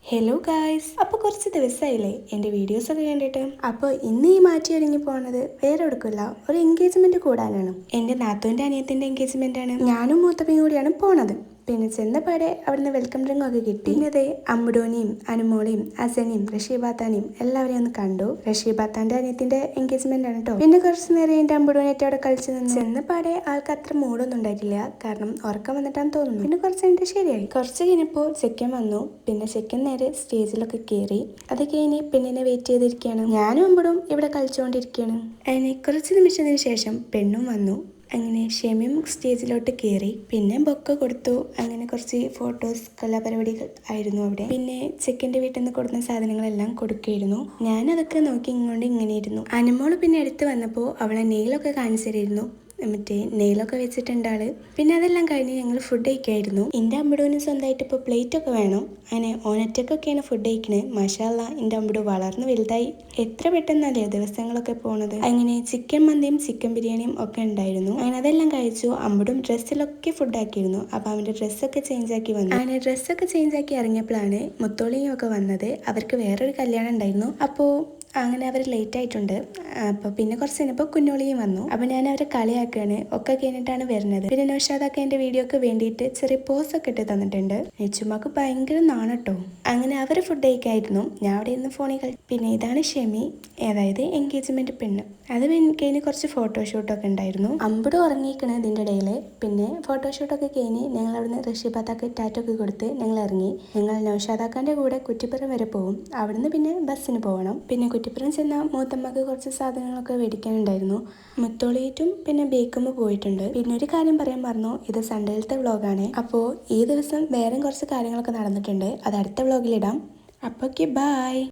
Hello guys, അപ്പോൾ കുറച്ച് ദിവസമായില്ലേ എൻ്റെ വീഡിയോസൊക്കെ കണ്ടിട്ട്. അപ്പോൾ ഇന്ന് ഈ മാറ്റി ഒരുങ്ങി പോകുന്നത് വേറെ എടുക്കില്ല, ഒരു എൻഗേജ്മെൻറ്റ് കൂടാനാണ്. എൻ്റെ നാത്തൂൻ്റെ അനിയത്തിൻ്റെ എൻഗേജ്മെൻ്റ് ആണ്. ഞാനും മൂത്തപ്പയും കൂടിയാണ് പോണത്. പിന്നെ ചെന്നപാടെ അവിടുന്ന് വെൽക്കം ഡ്രിങ്ക് ഒക്കെ കിട്ടി. പിന്നെ അതെ അമ്മുടോനെയും അനുമോളെയും അസനെയും റഷീബാത്താനെയും എല്ലാവരെയും ഒന്ന് കണ്ടു. റഷീബാത്താൻ്റെ അനിയത്തിൻ്റെ എൻഗേജ്മെൻ്റ് ആണ് കേട്ടോ. പിന്നെ കുറച്ച് നേരം എൻ്റെ അമ്മുടോനായിട്ട് അവിടെ കളിച്ച് നിന്ന്. ചെന്നപാടെ ആൾക്ക് അത്ര മൂടൊന്നും ഉണ്ടായിട്ടില്ല, കാരണം ഉറക്കം വന്നിട്ടാന്ന് തോന്നുന്നു. പിന്നെ കുറച്ച് കഴിഞ്ഞിട്ട് ശരിയായി. കുറച്ച് കഴിഞ്ഞപ്പോൾ ചെക്കൻ വന്നു. പിന്നെ ചെക്കൻ നേരെ സ്റ്റേജിലൊക്കെ കയറി. അത് കഴിഞ്ഞ് പെണ്ണിനെ വെയിറ്റ് ചെയ്തിരിക്കുകയാണ്. ഞാനും അമ്പടും ഇവിടെ കളിച്ചുകൊണ്ടിരിക്കുകയാണ്. അതിന് കുറച്ച് നിമിഷത്തിന് ശേഷം പെണ്ണും വന്നു. അങ്ങനെ ഷെമിയും സ്റ്റേജിലോട്ട് കയറി. പിന്നെ ബൊക്കെ കൊടുത്തു. അങ്ങനെ കുറച്ച് ഫോട്ടോസ് കലാപരിപാടികൾ ആയിരുന്നു അവിടെ. പിന്നെ ചെക്കൻ്റെ വീട്ടിൽ നിന്ന് കൊടുക്കുന്ന സാധനങ്ങളെല്ലാം കൊടുക്കുകയായിരുന്നു. ഞാനതൊക്കെ നോക്കി ഇങ്ങോട്ട് ഇങ്ങനെ ഇരുന്നു. അനുമോള് പിന്നെ അടുത്ത് വന്നപ്പോൾ അവളെ നെയിലൊക്കെ കാണിച്ചു തരുന്നു. മറ്റേ നെയിലൊക്കെ വെച്ചിട്ടുണ്ട് ആള്. പിന്നെ അതെല്ലാം കഴിഞ്ഞ് ഞങ്ങൾ ഫുഡ് കഴിക്കായിരുന്നു. എൻ്റെ അമ്പിടൂന് സ്വന്തമായിട്ട് ഇപ്പോൾ പ്ലേറ്റ് ഒക്കെ വേണം. അങ്ങനെ ഓനറ്റക്കൊക്കെയാണ് ഫുഡ് കഴിക്കണത്. മാഷാല്ലാ, എൻ്റെ അമ്പിടു വളർന്ന് വലുതായി. എത്ര പെട്ടെന്നല്ലേ ദിവസങ്ങളൊക്കെ പോണത്. അങ്ങനെ ചിക്കൻ മന്തിയും ചിക്കൻ ബിരിയാണിയും ഒക്കെ ഉണ്ടായിരുന്നു. അങ്ങനെ അതെല്ലാം കഴിച്ചു. അമ്പിടും ഡ്രസ്സിലൊക്കെ ഫുഡ് ആക്കിയിരുന്നു. അപ്പോൾ അവൻ്റെ ഡ്രസ്സൊക്കെ ചേഞ്ച് ആക്കി വന്നു. അങ്ങനെ ഡ്രസ്സൊക്കെ ചേഞ്ച് ആക്കി ഇറങ്ങിയപ്പോഴാണ് മുത്തോളിയും ഒക്കെ വന്നത്. അവർക്ക് വേറൊരു കല്യാണം ഉണ്ടായിരുന്നു. അപ്പോൾ അങ്ങനെ അവർ ലേറ്റ് ആയിട്ടുണ്ട്. അപ്പോൾ പിന്നെ കുറച്ച് കഴിഞ്ഞപ്പോൾ കുഞ്ഞോളിയും വന്നു. അപ്പോൾ ഞാൻ അവരെ കളിയാക്കുകയാണ്. ഒക്കെ കഴിഞ്ഞിട്ടാണ് വരുന്നത്. പിന്നെ നൗഷാദൊക്കെ എൻ്റെ വീഡിയോക്ക് വേണ്ടിയിട്ട് ചെറിയ പോസൊക്കെ ഇട്ട് തന്നിട്ടുണ്ട്. നെച്ചുമ്മക്ക് ഭയങ്കര നാണട്ടോ. അങ്ങനെ അവർ ഫുഡ് കഴിക്കായിരുന്നു. ഞാൻ അവിടെ ഇരുന്ന് ഫോണിൽ കളി. പിന്നെ ഇതാണ് ഷെമി, അതായത് എൻഗേജ്മെൻറ്റ് പെണ്ണ്. അത് കഴിഞ്ഞ് കുറച്ച് ഫോട്ടോഷൂട്ടൊക്കെ ഉണ്ടായിരുന്നു. അമ്പടും ഉറങ്ങിയിരിക്കണത് ഇതിൻ്റെ ഇടയിൽ. പിന്നെ ഫോട്ടോഷൂട്ടൊക്കെ കഴിഞ്ഞ് ഞങ്ങൾ അവിടുന്ന് റഷീബാത്താക്ക് ടാറ്റൊക്കെ കൊടുത്ത് ഞങ്ങൾ ഇറങ്ങി. ഞങ്ങൾ നൗഷാദാക്കാൻ്റെ കൂടെ കുറ്റിപ്പുറം വരെ പോകും. അവിടുന്ന് പിന്നെ ബസ്സിന് പോകണം. പിന്നെ കുറ്റിപ്പുറം ചെന്ന മൂത്തമ്മക്ക് കുറച്ച് സാധനങ്ങളൊക്കെ മേടിക്കാനുണ്ടായിരുന്നു. മുത്തോളിയിട്ടും പിന്നെ ബേക്കുമ്പോൾ പോയിട്ടുണ്ട്. പിന്നെ ഒരു കാര്യം പറയാൻ മറന്നു, ഇത് സൺഡേയിലത്തെ വ്ളോഗാണ്. അപ്പോൾ ഈ ദിവസം വേറെ കുറച്ച് കാര്യങ്ങളൊക്കെ നടന്നിട്ടുണ്ട്. അത് അടുത്ത വ്ളോഗിലിടാം. അപ്പോൾ ഓക്കെ, ബൈ.